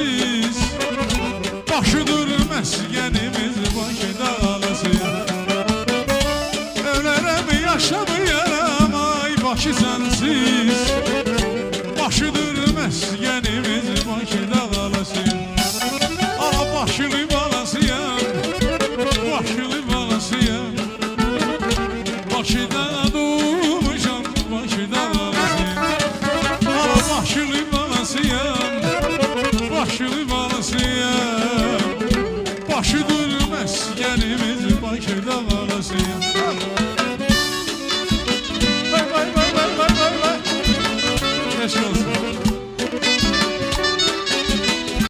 sensiz. Başıdır məskənimiz Bakıda alasıya. Ölərəm yaşamayaram ay Bakı sensiz. Başıdır məskənimiz